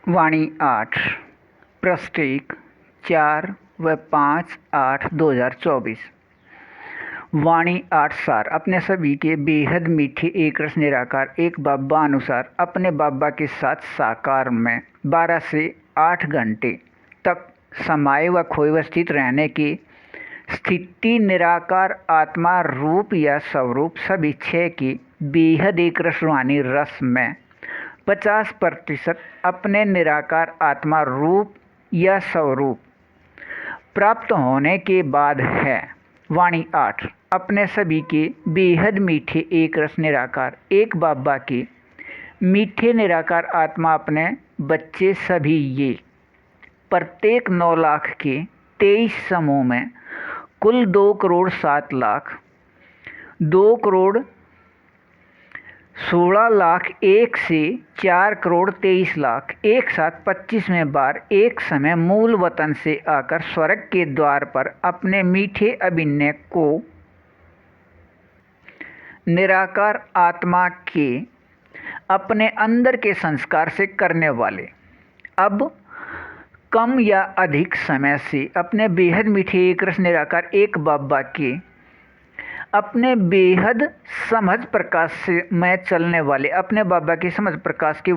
वाणी 8 प्रस्टेक 4 व 5/8/2024। वाणी 8 सार अपने सभी के बेहद मीठे एक रस निराकार एक बाबा अनुसार अपने बाबा के साथ साकार में 12 से 8 घंटे तक समाये व खोए व स्थित रहने की स्थिति निराकार आत्मा रूप या स्वरूप सभी छह की बेहद एक रस रूहानी रस में 50% अपने निराकार आत्मा रूप या स्वरूप प्राप्त होने के बाद है। वाणी 8 अपने सभी के बेहद मीठे एक रस निराकार एक बाबा के मीठे निराकार आत्मा अपने बच्चे सभी ये प्रत्येक 9 लाख के 23 समूह में कुल 2,07,00,000 2,16,01,000 से 4,23,00,000 एक साथ 25वें बार एक समय मूल वतन से आकर स्वर्ग के द्वार पर अपने मीठे अभिनय को निराकार आत्मा के अपने अंदर के संस्कार से करने वाले अब कम या अधिक समय से अपने बेहद मीठे एक रस निराकार एक बाबा के अपने बेहद समझ प्रकाश से में चलने वाले अपने बाबा की समझ प्रकाश की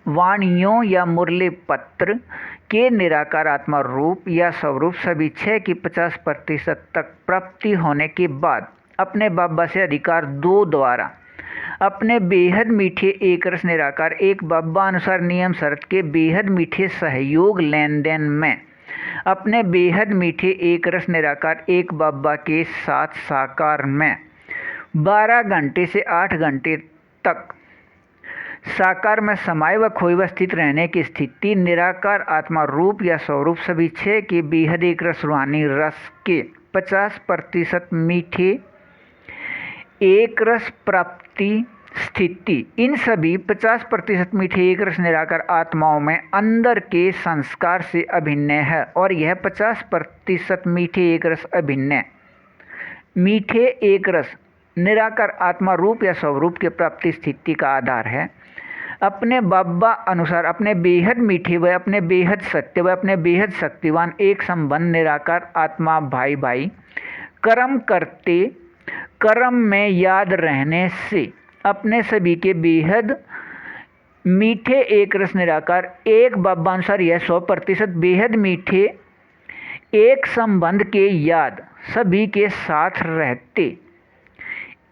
वाणियों या मुरली पत्र के निराकार आत्मा रूप या स्वरूप सभी छह की 50% तक प्राप्ति होने के बाद अपने बाबा से अधिकार 2 द्वारा अपने बेहद मीठे एक रस निराकार एक बाबा अनुसार नियम शर्त के बेहद मीठे सहयोग लेन देन में अपने बेहद मीठे एक रस निराकार एक बाबा के साथ साकार में 12 घंटे से 8 घंटे तक साकार में समाये व खोए व स्थित रहने की स्थिति निराकार आत्मा रूप या स्वरूप सभी छह के बेहद एक रस रूहानी रस के 50% मीठे एक रस प्राप्ति स्थिति इन सभी 50% मीठे एक रस निराकार आत्माओं में अंदर के संस्कार से अभिन्न है और यह 50% मीठे एक रस अभिन्न मीठे एक रस निराकार आत्मा रूप या स्वरूप के प्राप्ति स्थिति का आधार है। अपने बाबा अनुसार अपने बेहद मीठे व अपने बेहद सत्य व अपने बेहद शक्तिवान एक संबंध निराकार आत्मा भाई भाई कर्म करते कर्म में याद रहने से अपने सभी के बेहद मीठे एक रस निराकार एक बाबा अनुसार यह 100% बेहद मीठे एक संबंध के याद सभी के साथ रहते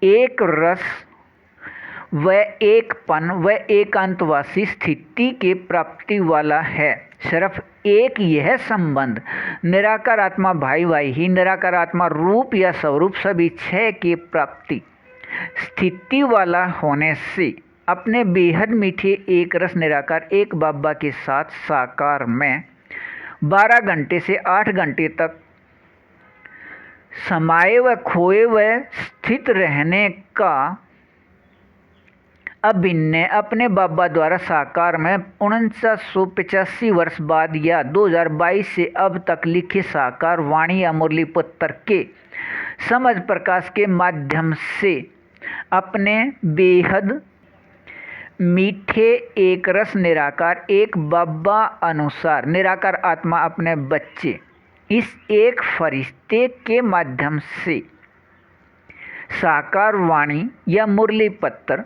एक रस व एकपन व एकांतवासी स्थिति के प्राप्ति वाला है। सिर्फ एक यह संबंध निराकार आत्मा भाई भाई ही निराकार आत्मा रूप या स्वरूप सभी छह के प्राप्ति स्थिति वाला होने से अपने बेहद मीठे एक रस निराकार एक बाबा के साथ साकार में 12 घंटे से 8 घंटे तक समाये व खोए व स्थित रहने का अभिनय अपने बाबा द्वारा साकार में 1985 वर्ष बाद या 2022 से अब तक लिखे साकार वाणी या मुरली पुत्र के समझ प्रकाश के माध्यम से अपने बेहद मीठे एक रस निराकार एक बाबा अनुसार निराकार आत्मा अपने बच्चे इस एक फरिश्ते के माध्यम से साकार वाणी या मुरली पत्र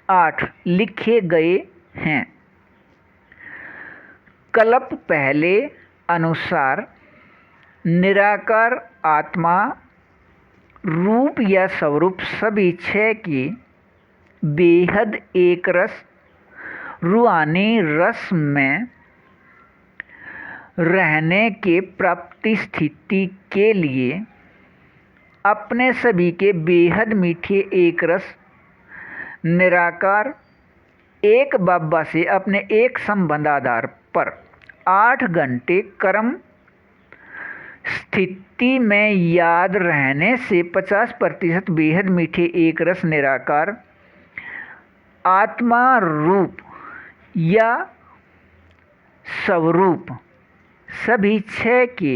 8 लिखे गए हैं। कल्प पहले अनुसार निराकार आत्मा रूप या स्वरूप सभी छह की बेहद एक रस रूहानी रस में रहने के प्राप्ति स्थिति के लिए अपने सभी के बेहद मीठे एक रस निराकार एक बाबा से अपने एक संबंध आधार पर 8 घंटे कर्म स्थिति में याद रहने से 50% बेहद मीठे एक रस निराकार आत्मा रूप या स्वरूप सभी छह की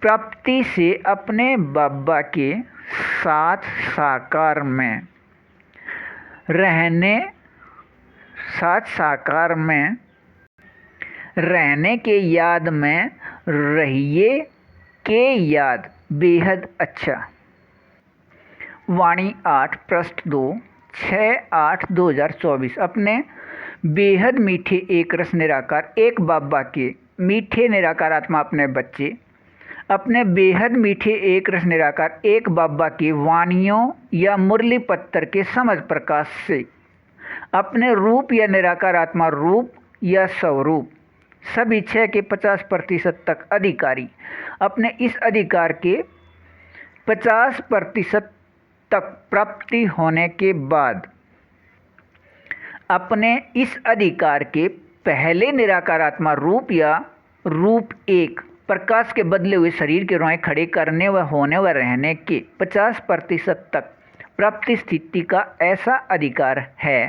प्राप्ति से अपने बाबा के साथ साकार में रहने साथ साकार में रहने के याद में रहिए के याद बेहद अच्छा। वाणी 8 पृष्ठ 2 6/8/2024। अपने बेहद मीठे एक रस निराकार एक बाबा के मीठे निराकार आत्मा अपने बच्चे अपने बेहद मीठे एक रस निराकार एक बाबा की वाणियों या मुरली पत्तर के समझ प्रकाश से अपने रूप या निराकार आत्मा रूप या स्वरूप सभी 6 के 50% तक अधिकारी अपने इस अधिकार के 50% तक प्राप्ति होने के बाद अपने इस अधिकार के पहले निराकार आत्मा रूप या रूप एक प्रकाश के बदले हुए शरीर के रोए खड़े करने व होने व रहने के 50% तक प्राप्ति स्थिति का ऐसा अधिकार है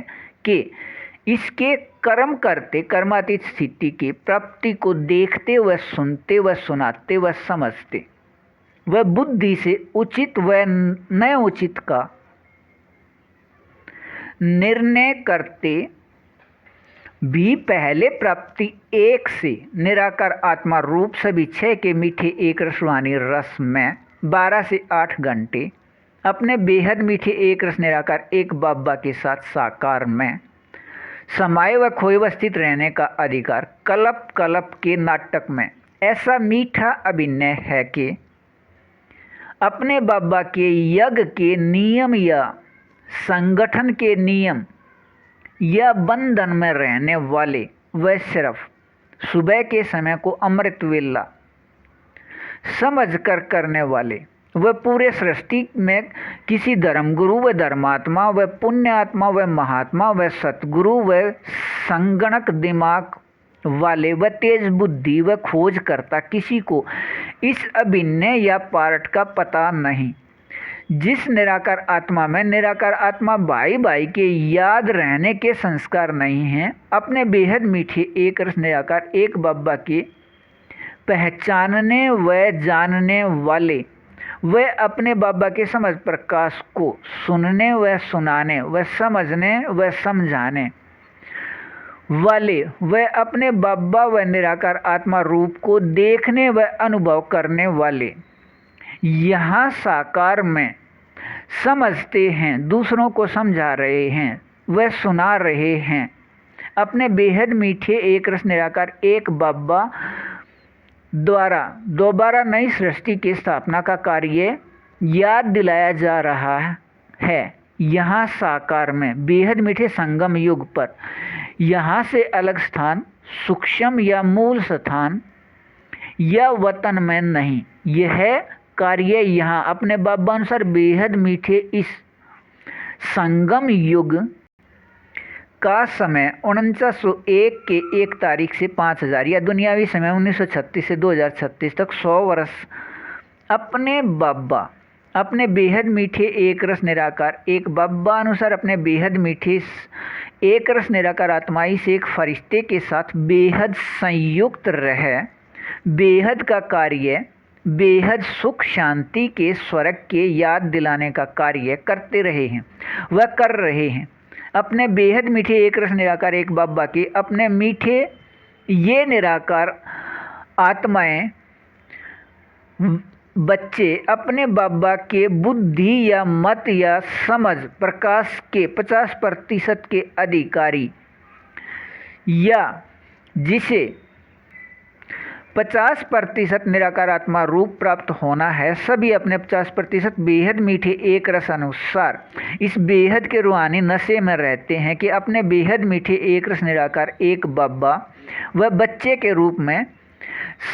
कि इसके कर्म करते कर्मातीत स्थिति की प्राप्ति को देखते व सुनते व सुनाते व समझते व बुद्धि से उचित व न उचित का निर्णय करते भी पहले प्राप्ति एक से निराकार आत्मा रूप सभी 6 के मीठे एक रसवानी रस में 12 से 8 घंटे अपने बेहद मीठे एक रस निराकार एक बाबा के साथ साकार में समाये व खोए व स्थित रहने का अधिकार कल्प कल्प के नाटक में ऐसा मीठा अभिनय है कि अपने बाबा के यज्ञ के नियम या संगठन के नियम या बंधन में रहने वाले वह सिर्फ सुबह के समय को अमृत वेला समझ कर करने वाले वह पूरे सृष्टि में किसी धर्मगुरु व धर्मात्मा व पुण्यात्मा व महात्मा व सतगुरु व संगणक दिमाग वाले व तेज बुद्धि व खोज करता किसी को इस अभिनय या पार्ट का पता नहीं। जिस निराकार आत्मा में निराकार आत्मा भाई भाई के याद रहने के संस्कार नहीं हैं, अपने बेहद मीठे एक रस निराकार एक बाबा के पहचानने व जानने वाले वे अपने बाबा के समझ प्रकाश को सुनने व सुनाने व समझने व समझाने वाले वे अपने बाबा व निराकार आत्मा रूप को देखने व अनुभव करने वाले यहाँ साकार में समझते हैं, दूसरों को समझा रहे हैं व सुना रहे हैं। अपने बेहद मीठे एक रस निराकार एक बाबा द्वारा दोबारा नई सृष्टि की स्थापना का कार्य याद दिलाया जा रहा है। यहाँ साकार में बेहद मीठे संगम युग पर यहाँ से अलग स्थान सूक्ष्म या मूल स्थान या वतन में नहीं। यह कार्य यहाँ अपने बाबा अनुसार बेहद मीठे इस संगम युग का समय 4901 के 1 तारीख से 5000 या दुनियावी समय 1936 से 2036 तक 100 वर्ष अपने बाबा अपने बेहद मीठे एक रस निराकार एक बाबा अनुसार अपने बेहद मीठे एक रस निराकार आत्माई से एक फरिश्ते के साथ बेहद संयुक्त रह बेहद का कार्य बेहद सुख शांति के स्वर्ग के याद दिलाने का कार्य करते रहे हैं वह कर रहे हैं। अपने बेहद मीठे एक रस निराकार एक बाबा के अपने मीठे ये निराकार आत्माएं बच्चे अपने बाबा के बुद्धि या मत या समझ प्रकाश के 50% के अधिकारी या जिसे 50% निराकार आत्मा रूप प्राप्त होना है, सभी अपने 50% बेहद मीठे एक रस अनुसार इस बेहद के रूहानी नशे में रहते हैं कि अपने बेहद मीठे एक रस निराकार एक बाबा व बच्चे के रूप में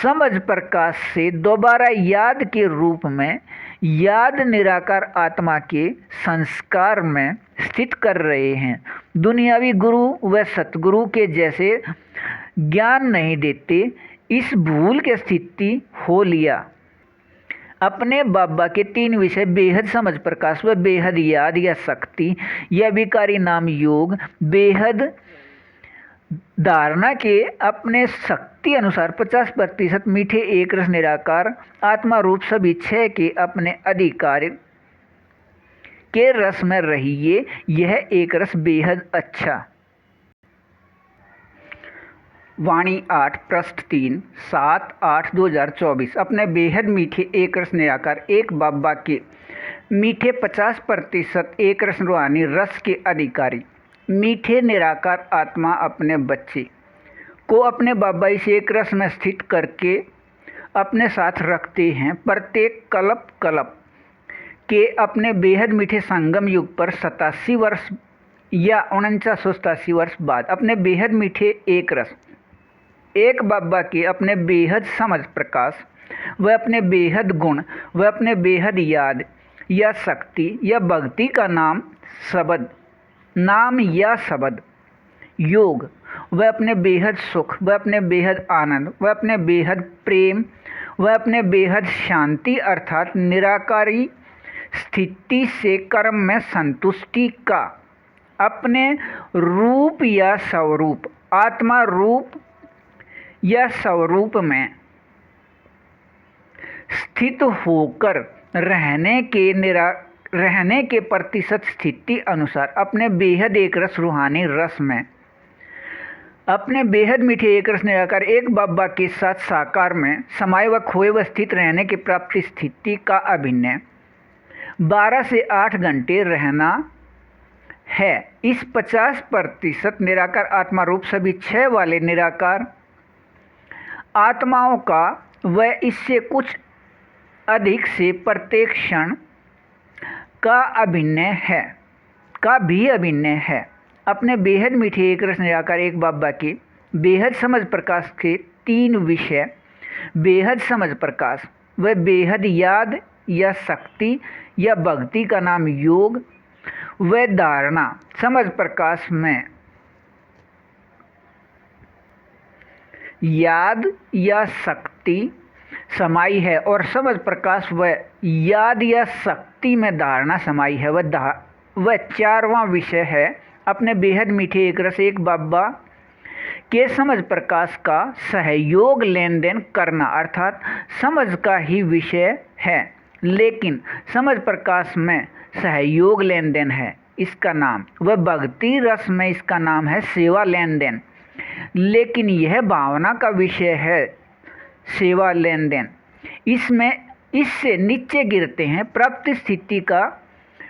समझ प्रकाश से दोबारा याद के रूप में याद निराकार आत्मा के संस्कार में स्थित कर रहे हैं। दुनियावी गुरु व सतगुरु के जैसे ज्ञान नहीं देते, इस भूल के स्थिति हो लिया। अपने बाबा के 3 विषय बेहद समझ प्रकाश व बेहद याद या शक्ति या विकारी नाम योग बेहद धारणा के अपने शक्ति अनुसार 50% मीठे एक रस निराकार आत्मा रूप सभी 6 के अपने अधिकार के रस में रहिए। यह एक रस बेहद अच्छा। वाणी 8 पृष्ठ 3 7/8/2024। अपने बेहद मीठे एक रस निराकार एक बाबा के मीठे 50% एक रस रूहानी रस के अधिकारी मीठे निराकार आत्मा अपने बच्चे को अपने बाबा इस एक रस में स्थित करके अपने साथ रखते हैं। प्रत्येक कल्प कल्प के अपने बेहद मीठे संगम युग पर 87 वर्ष या 4987 वर्ष बाद अपने बेहद मीठे एक रस एक बाबा के अपने बेहद समझ प्रकाश व अपने बेहद गुण व अपने बेहद याद या शक्ति या भक्ति का नाम या शब्द योग व अपने बेहद सुख व अपने बेहद आनंद व अपने बेहद प्रेम व अपने बेहद शांति अर्थात निराकारी स्थिति से कर्म में संतुष्टि का अपने रूप या स्वरूप आत्मा रूप या स्वरूप में स्थित होकर रहने के प्रतिशत स्थिति अनुसार अपने बेहद एक रस रूहानी रस में अपने बेहद मीठे एक रस निराकार एक बाबा के साथ साकार में समाये व खोए व स्थित रहने की प्राप्ति स्थिति का अभिनय 12 से 8 घंटे रहना है। इस 50% निराकार आत्मा रूप सभी 6 वाले निराकार आत्माओं का व इससे कुछ अधिक से प्रत्येक क्षण का भी अभिनय है। अपने बेहद मीठे एक रस निराकार एक बाबा के बेहद समझ प्रकाश के 3 विषय बेहद समझ प्रकाश व बेहद याद या शक्ति या भक्ति का नाम योग व धारणा समझ प्रकाश में याद या शक्ति समाई है और समझ प्रकाश व याद या शक्ति में धारणा समाई है। वह 4वां विषय है अपने बेहद मीठे एक रस एक बाबा के समझ प्रकाश का सहयोग लेन देन करना अर्थात समझ का ही विषय है लेकिन समझ प्रकाश में सहयोग लेन देन है इसका नाम वह भक्ति रस में इसका नाम है सेवा लेन देन लेकिन यह भावना का विषय है सेवा लेन देन इससे नीचे गिरते हैं। प्राप्ति स्थिति का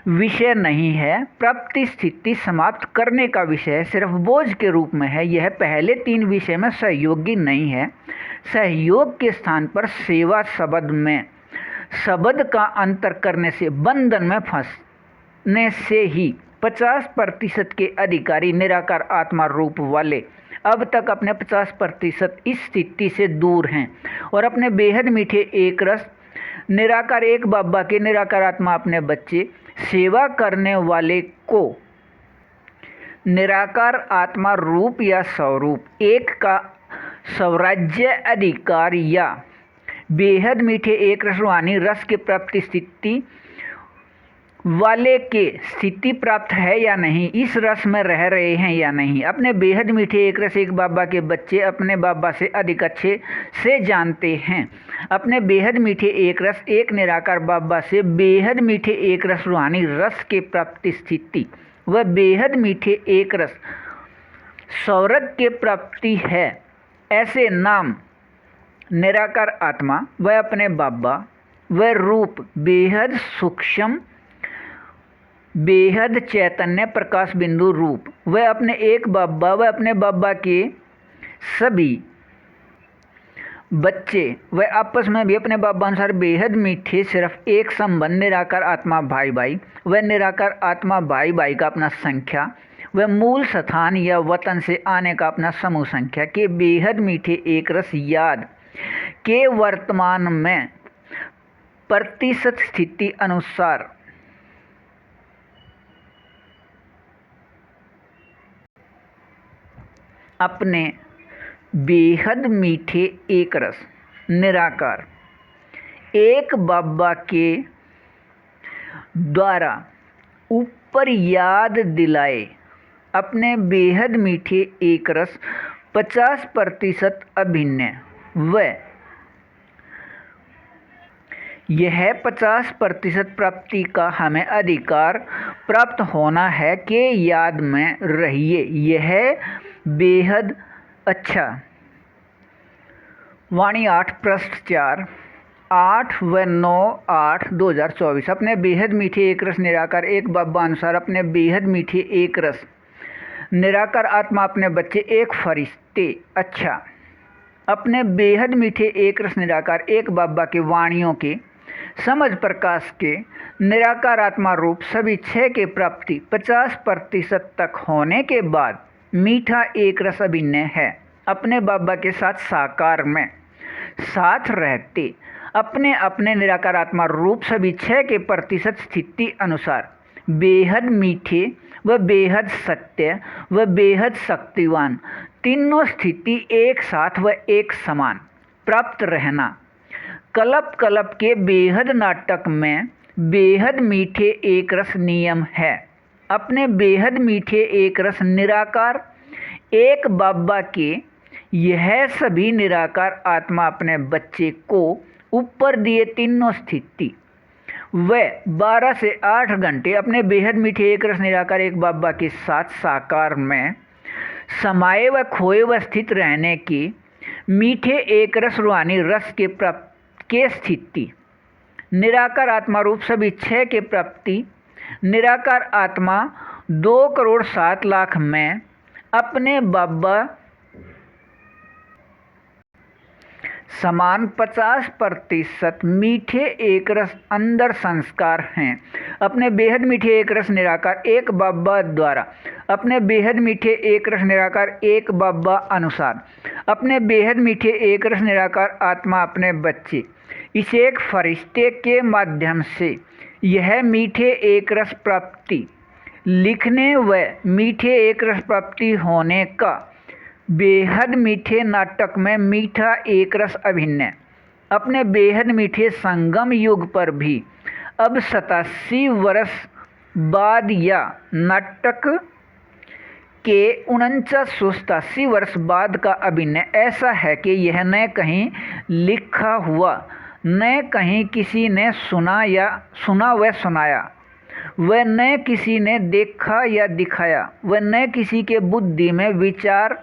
विषय नहीं है प्राप्ति स्थिति समाप्त करने का विषय है सिर्फ बोझ के रूप में है। यह पहले 3 विषय में सहयोगी नहीं है। सहयोग के स्थान पर सेवा शब्द का अंतर करने से बंधन में फंसने से ही 50% के अधिकारी निराकार आत्मा रूप वाले अब तक अपने 50% इस स्थिति से दूर हैं और अपने बेहद मीठे एक रस निराकार एक बाबा के निराकार आत्मा अपने बच्चे सेवा करने वाले को निराकार आत्मा रूप या स्वरूप एक का स्वराज्य अधिकार या बेहद मीठे एक रस रूहानी रस के प्राप्ति स्थिति वाले के स्थिति प्राप्त है या नहीं इस रस में रह रहे हैं या नहीं। अपने बेहद मीठे एक रस एक बाबा के बच्चे अपने बाबा से अधिक अच्छे से जानते हैं। अपने बेहद मीठे एक रस एक निराकार बाबा से बेहद मीठे एक रस रूहानी रस के प्राप्ति स्थिति व बेहद मीठे एक रस स्वर्ग के प्राप्ति है। ऐसे नाम निराकार आत्मा व अपने बाबा व रूप बेहद सूक्ष्म बेहद चैतन्य प्रकाश बिंदु रूप वह अपने एक बाबा व अपने बाबा के सभी बच्चे व आपस में भी अपने बाबा अनुसार बेहद मीठे सिर्फ एक संबंध निराकार आत्मा भाई भाई व निराकार आत्मा भाई भाई का अपना संख्या व मूल स्थान या वतन से आने का अपना समूह संख्या के बेहद मीठे एक रस याद के वर्तमान में प्रतिशत स्थिति अनुसार अपने बेहद मीठे एक रस निराकार एक बाबा के द्वारा ऊपर याद दिलाए अपने बेहद मीठे एक रस 50% अभिनय व यह 50% प्राप्ति का हमें अधिकार प्राप्त होना है कि याद में रहिए। यह बेहद अच्छा वाणी 8 पृष्ठ 4 8 व 9/8/2024 अपने बेहद मीठे एक रस निराकार एक बाबा अनुसार अपने बेहद मीठे एक रस निराकार आत्मा अपने बच्चे एक फरिश्ते। अच्छा, अपने बेहद मीठे एक रस निराकार एक बाबा के वाणियों के समझ प्रकाश के निराकार आत्मा रूप सभी 6 के प्राप्ति 50% तक होने के बाद मीठा एक रस अभिनय है अपने बाबा के साथ साकार में साथ रहते अपने अपने निराकार आत्मा रूप सभी 6 के प्रतिशत स्थिति अनुसार बेहद मीठे व बेहद सत्य व बेहद शक्तिवान तीनों स्थिति एक साथ व एक समान प्राप्त रहना कल्प कल्प के बेहद नाटक में बेहद मीठे एक रस नियम है। अपने बेहद मीठे एक रस निराकार एक बाबा के यह सभी निराकार आत्मा अपने बच्चे को ऊपर दिए तीनों स्थिति व 12 से 8 घंटे अपने बेहद मीठे एक रस निराकार एक बाबा के साथ साकार में समाये व खोए व स्थित रहने की मीठे एक रस रूहानी रस के प्राप्त के स्थिति निराकार आत्मा रूप सभी 6 के प्राप्ति निराकार आत्मा 2,07,00,000 में अपने बाबा समान 50% मीठे एक रस अंदर संस्कार हैं अपने बेहद मीठे एक रस निराकार एक बाबा द्वारा अपने बेहद मीठे एक रस निराकार एक बाबा अनुसार अपने बेहद मीठे एक रस निराकार आत्मा अपने बच्चे इस एक फरिश्ते के माध्यम से यह मीठे एक रस प्राप्ति लिखने व मीठे एक रस प्राप्ति होने का बेहद मीठे नाटक में मीठा एक रस अभिनय अपने बेहद मीठे संगम युग पर भी अब 87 वर्ष बाद या नाटक के 4987 वर्ष बाद का अभिनय ऐसा है कि यह न कहीं लिखा हुआ न कहीं किसी ने सुना व सुनाया व न किसी ने देखा या दिखाया व न किसी के बुद्धि में विचार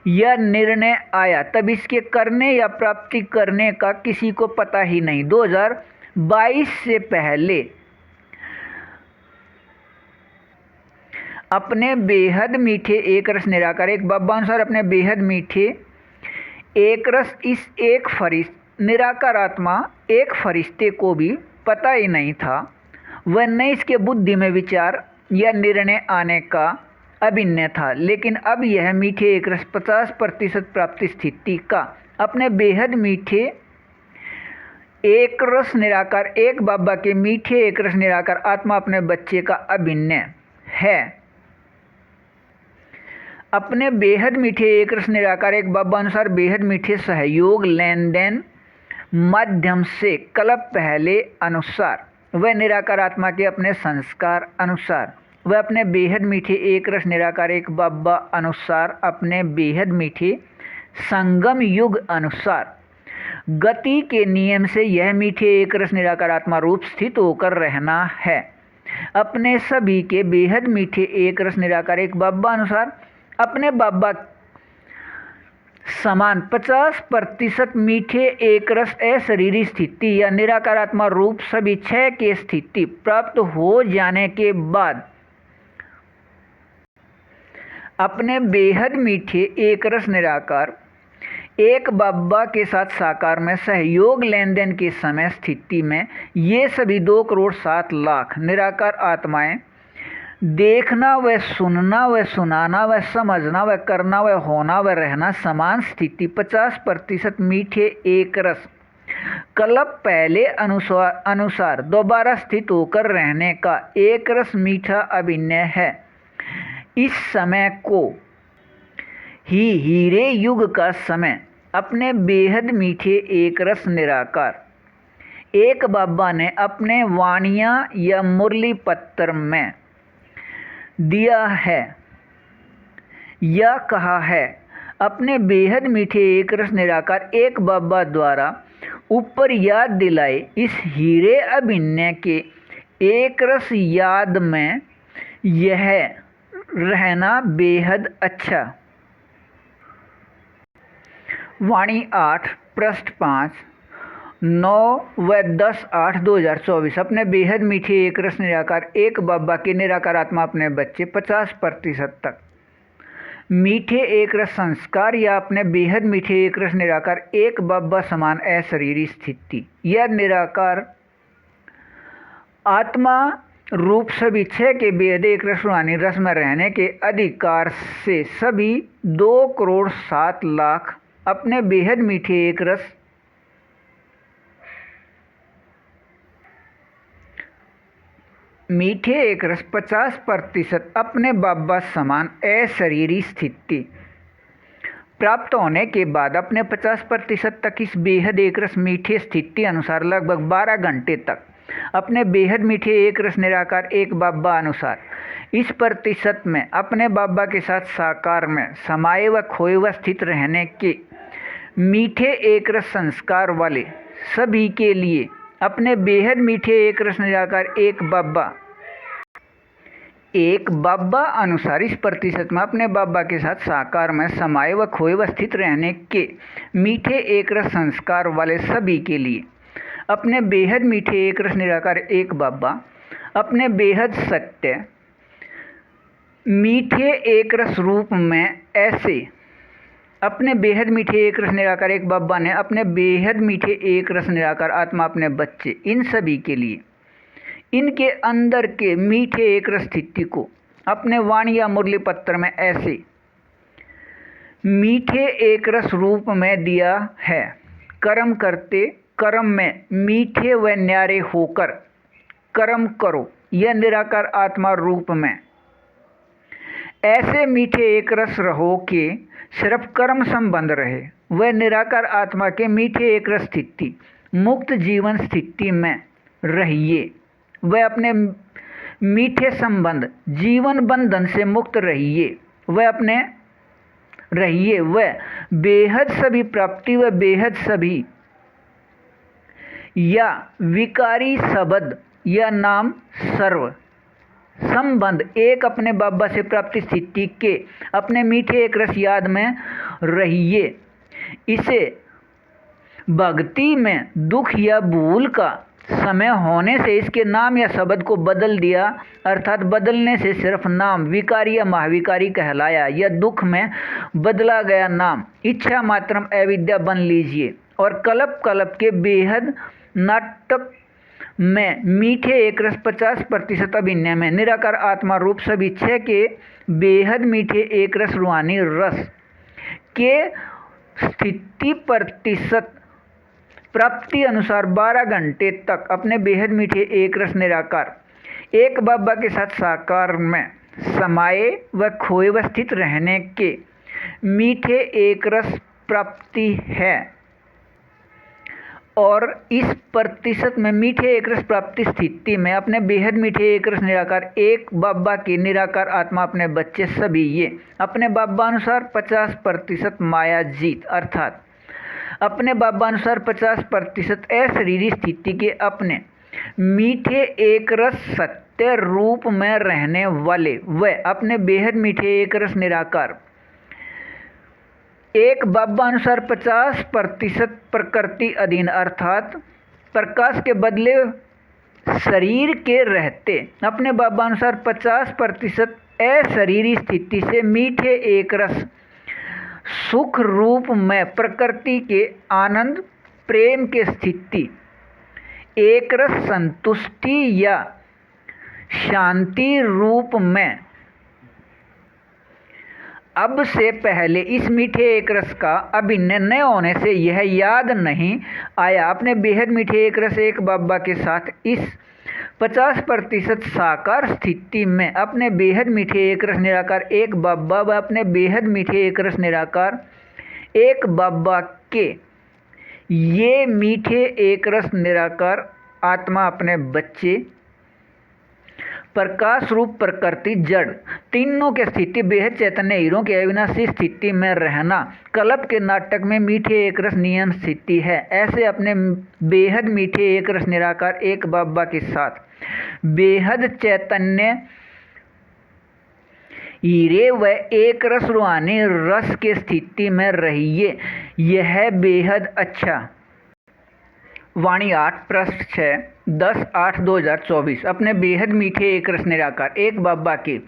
या निर्णय आया तब इसके करने या प्राप्ति करने का किसी को पता ही नहीं। 2022 से पहले अपने बेहद मीठे एक रस निराकार एक बाबा अनुसार अपने बेहद मीठे एक रस इस एक निराकार आत्मा एक फरिश्ते को भी पता ही नहीं था वह न इसके बुद्धि में विचार या निर्णय आने का अभिनय था। लेकिन अब यह मीठे एक रस 50% प्राप्ति स्थिति का अपने बेहद मीठे एक रस निराकार एक बाबा के मीठे एक रस निराकार आत्मा अपने बच्चे का अभिनय है। अपने बेहद मीठे एक रस निराकार एक बाबा अनुसार बेहद मीठे सहयोग लेन देन माध्यम से कल्प पहले अनुसार वह निराकार आत्मा के अपने संस्कार अनुसार वह अपने बेहद मीठे एक रस निराकार एक बाबा अनुसार अपने बेहद मीठे संगम युग अनुसार गति के नियम से यह मीठे एक रस निराकार आत्मा रूप स्थित होकर रहना है। अपने सभी के बेहद मीठे एक रस निराकार एक बाबा अनुसार अपने बाबा समान 50% मीठे एक रस अशरीरी स्थिति या निराकार आत्मा रूप सभी 6 के स्थिति प्राप्त हो जाने के बाद अपने बेहद मीठे एक रस निराकार एक बाबा के साथ साकार में सहयोग लेन देन के समय स्थिति में ये सभी 2,07,00,000 निराकार आत्माएं देखना व सुनना व सुनाना व समझना व करना व होना व रहना समान स्थिति 50% मीठे एक रस कल्प पहले अनुसार दोबारा स्थित होकर रहने का एक रस मीठा अभिनय है। इस समय को ही हीरे युग का समय अपने बेहद मीठे एक रस निराकार एक बाबा ने अपने वाणियाँ या मुरली पत्र में दिया है या कहा है। अपने बेहद मीठे एक रस निराकार एक बाबा द्वारा ऊपर याद दिलाए इस हीरे अभिनय के एक रस याद में यह रहना बेहद अच्छा। वाणी 8 पृष्ठ 5, 9 व 10/8/2024 अपने बेहद मीठे एक रस निराकार एक बब्बा के निराकार आत्मा अपने बच्चे 50% तक मीठे एक रस संस्कार या अपने बेहद मीठे एक रस निराकार एक बब्बा समान अशरीरी स्थिति या निराकार आत्मा रूप सभी छह के बेहद एक रस रूहानी रस में रहने के अधिकार से सभी 2,07,00,000 अपने बेहद मीठे एक रस मीठे एक रस 50% अपने बब्बा समान अशरीरी स्थिति प्राप्त होने के बाद अपने 50% तक इस बेहद एक रस मीठे स्थिति अनुसार लगभग 12 घंटे तक अपने बेहद मीठे एक रस निराकार एक बब्बा अनुसार इस प्रतिशत में अपने बब्बा के साथ साकार में समाये व खोए व स्थित रहने के मीठे एक रस संस्कार वाले सभी के लिए अपने बेहद मीठे एक रस निराकार एक बब्बा अनुसार इस प्रतिशत में अपने बब्बा के साथ साकार में समाये व खोए व स्थित रहने के मीठे एक रस संस्कार वाले सभी के लिए अपने बेहद मीठे एक रस निराकार एक बब्बा अपने बेहद सत्य मीठे एक रस रूप में ऐसे अपने बेहद मीठे एक रस निराकार एक बब्बा ने अपने बेहद मीठे एक रस निराकार आत्मा अपने बच्चे इन सभी के लिए इनके अंदर के मीठे एक रस स्थिति को अपने वाणी या मुरली पत्र में ऐसे मीठे एक रस रूप में दिया है। कर्म करते कर्म में मीठे व न्यारे होकर कर्म करो यह निराकार आत्मा रूप में ऐसे मीठे एक रस रहो कि सिर्फ कर्म संबंध रहे। वह निराकार आत्मा के मीठे एक रस स्थिति मुक्त जीवन स्थिति में रहिए। वह अपने मीठे संबंध जीवन बंधन से मुक्त रहिए। वह बेहद सभी प्राप्ति व बेहद सभी या विकारी शब्द या नाम सर्व संबंध एक अपने बाबा से प्राप्ति स्थिति के अपने मीठे एक रस याद में रहिए। इसे भक्ति में दुख या भूल का समय होने से इसके नाम या शब्द को बदल दिया, अर्थात बदलने से सिर्फ नाम विकारी या महाविकारी कहलाया या दुख में बदला गया नाम इच्छा मात्रम अविद्या बन लीजिए। और कल्प कल्प के बेहद नाटक में मीठे एक रस 50% अभिनय में निराकार आत्मा रूप सभी छह के बेहद मीठे एक रस रूहानी रस के स्थिति प्रतिशत प्राप्ति अनुसार 12 घंटे तक अपने बेहद मीठे एक रस निराकार एक बाबा के साथ साकार में समाये व खोए व स्थित रहने के मीठे एक रस प्राप्ति है। और इस प्रतिशत में मीठे एक रस प्राप्ति स्थिति में अपने बेहद मीठे एक रस निराकार एक बाबा के निराकार आत्मा अपने बच्चे सभी ये अपने बाबा अनुसार 50% माया जीत अर्थात अपने बाबा अनुसार 50% अशरीरी स्थिति के अपने मीठे एक रस सत्य रूप में रहने वाले व अपने बेहद मीठे एक रस निराकार एक बाबा अनुसार 50% प्रकृति अधीन अर्थात प्रकाश के बदले शरीर के रहते अपने बाबा अनुसार 50% अशरीरी स्थिति से मीठे एक रस सुख रूप में प्रकृति के आनंद प्रेम के स्थिति एक रस संतुष्टि या शांति रूप में अब से पहले इस मीठे एक रस का अभिनय न होने से यह याद नहीं आया। अपने बेहद मीठे एक रस एक बाबा के साथ इस 50% साकार स्थिति में अपने बेहद मीठे एक रस निराकार एक बाबा व अपने बेहद मीठे एक रस निराकार एक बाबा के ये मीठे एक रस निराकार आत्मा अपने बच्चे प्रकाश रूप प्रकृति जड़ तीनों के स्थिति बेहद चैतन्य हीरों के अविनाशी स्थिति में रहना कल्प के नाटक में मीठे एक रस नियन स्थिति है। ऐसे अपने बेहद मीठे एक रस निराकार एक बाबा के साथ बेहद चैतन्य हीरे व एक रस रूहानी रस के स्थिति में रहिए। यह बेहद अच्छा। वाणी 8 पृष्ठ 6 10/8/2024। अपने बेहद मीठे एक रस निराकार एक बाबा के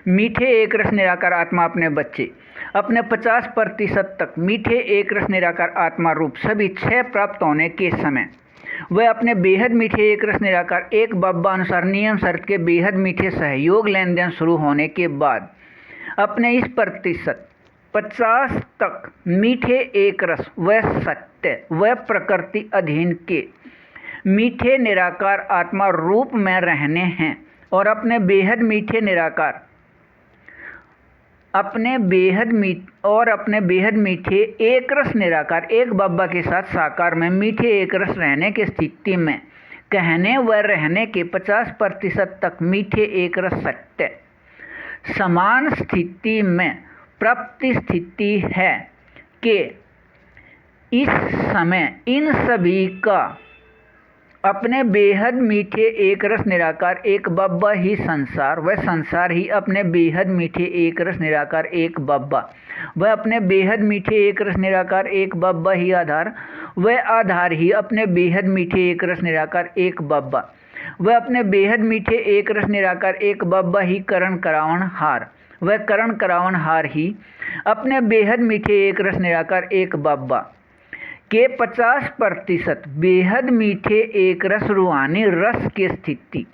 मीठे एक रस निराकार आत्मा अपने बच्चे अपने 50% तक मीठे एक रस निराकार आत्मा रूप सभी 6 प्राप्त होने के समय वह अपने बेहद मीठे एक रस निराकार एक बाबा अनुसार नियम शर्त के बेहद मीठे सहयोग लेन देन शुरू होने के बाद अपने इस प्रतिशत 50 तक मीठे एक रस व सत्य व प्रकृति अधीन के मीठे निराकार आत्मा रूप में रहने हैं और अपने बेहद मीठे निराकार अपने बेहद मीठे एक रस निराकार एक बाबा के साथ साकार में मीठे एक रस रहने की स्थिति में कहने व रहने के 50% तक मीठे एक रस सत्य समान स्थिति में प्राप्ति स्थिति है कि इस समय इन सभी का अपने बेहद मीठे एक रस निराकार एक बाबा ही संसार व संसार ही अपने बेहद मीठे एक रस निराकार एक बाबा व अपने बेहद मीठे एक रस निराकार एक बाबा ही आधार व आधार ही अपने बेहद मीठे एक रस निराकार एक बाबा व अपने बेहद मीठे एक रस निराकार एक बाबा ही करण करावण हार व करण करावण हार ही अपने बेहद मीठे एक रस निराकार एक बाबा के 50% बेहद मीठे एक रस रूहानी रस की स्थिति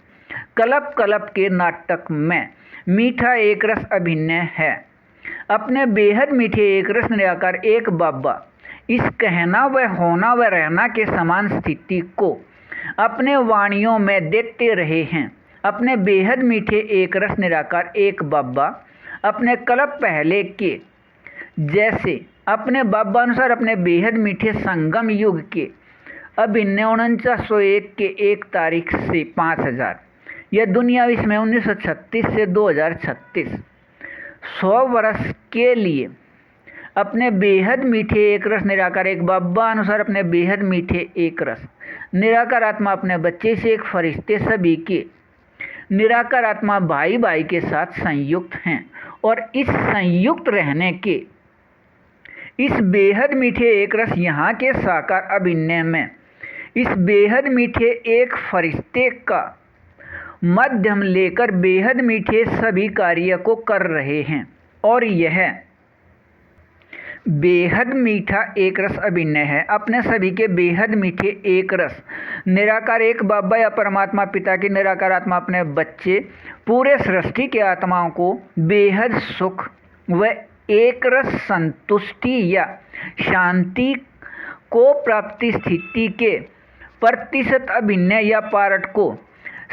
कल्प कल्प के नाटक में मीठा एक रस अभिनय है। अपने बेहद मीठे एक रस निराकार एक बाबा इस कहना व होना व रहना के समान स्थिति को अपने वाणियों में देते रहे हैं। अपने बेहद मीठे एक रस निराकार एक बाबा अपने कल्प पहले के जैसे अपने बाबा अनुसार अपने बेहद मीठे संगम युग के अभिनय 4901 के 1 तारीख से 5000 यह दुनियावी समय 1936 से 2036 100 वर्ष के लिए अपने बेहद मीठे एक रस निराकार एक बाबा अनुसार अपने बेहद मीठे एक रस निराकार आत्मा अपने बच्चे से एक फरिश्ते सभी के निराकार आत्मा भाई भाई के साथ संयुक्त हैं और इस संयुक्त रहने के इस बेहद मीठे एक रस यहाँ के साकार अभिनय में इस बेहद मीठे एक फरिश्ते का माध्यम लेकर बेहद मीठे सभी कार्य को कर रहे हैं और यह बेहद मीठा एक रस अभिनय है अपने सभी के बेहद मीठे एक रस निराकार एक बाबा या परमात्मा पिता की निराकार आत्मा अपने बच्चे पूरे सृष्टि के आत्माओं को बेहद सुख व एक रस संतुष्टि या शांति को प्राप्ति स्थिति के प्रतिशत अभिनय या पार्ट को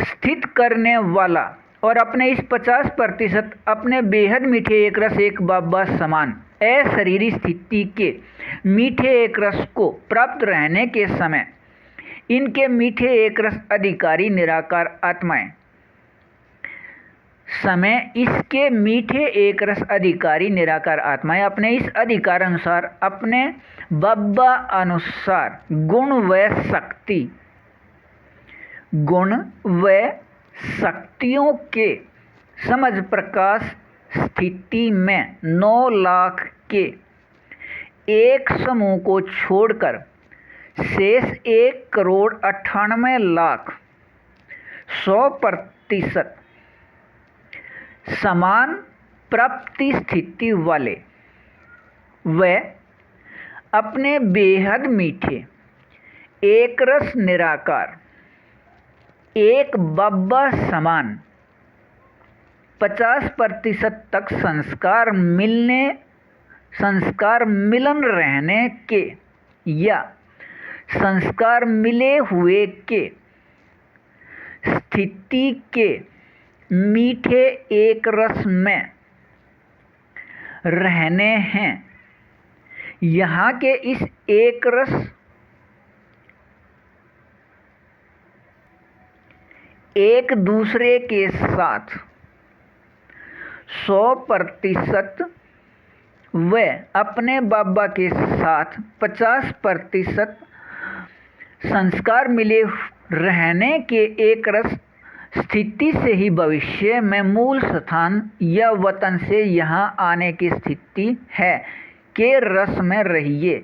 स्थित करने वाला और अपने इस 50% अपने बेहद मीठे एक रस एक बाबा समान अशरीरी स्थिति के मीठे एक रस को प्राप्त रहने के समय इनके मीठे एक रस अधिकारी निराकार आत्माएं समय इसके मीठे एक रस अधिकारी निराकार आत्माएं अपने इस अधिकार अनुसार अपने बाबा अनुसार गुण व शक्तियों के समझ प्रकाश स्थिति में 9 लाख के एक समूह को छोड़कर शेष 1,98,00,000 100% समान प्राप्ति स्थिति वाले व अपने बेहद मीठे एक रस निराकार एक बाबा समान 50% तक संस्कार मिलन रहने के या संस्कार मिले हुए के स्थिति के मीठे एक रस में रहने हैं। यहाँ के इस एक रस एक दूसरे के साथ 100% व अपने बाबा के साथ 50% संस्कार मिले रहने के एक रस स्थिति से ही भविष्य में मूल स्थान या वतन से यहाँ आने की स्थिति है के रस में रहिए।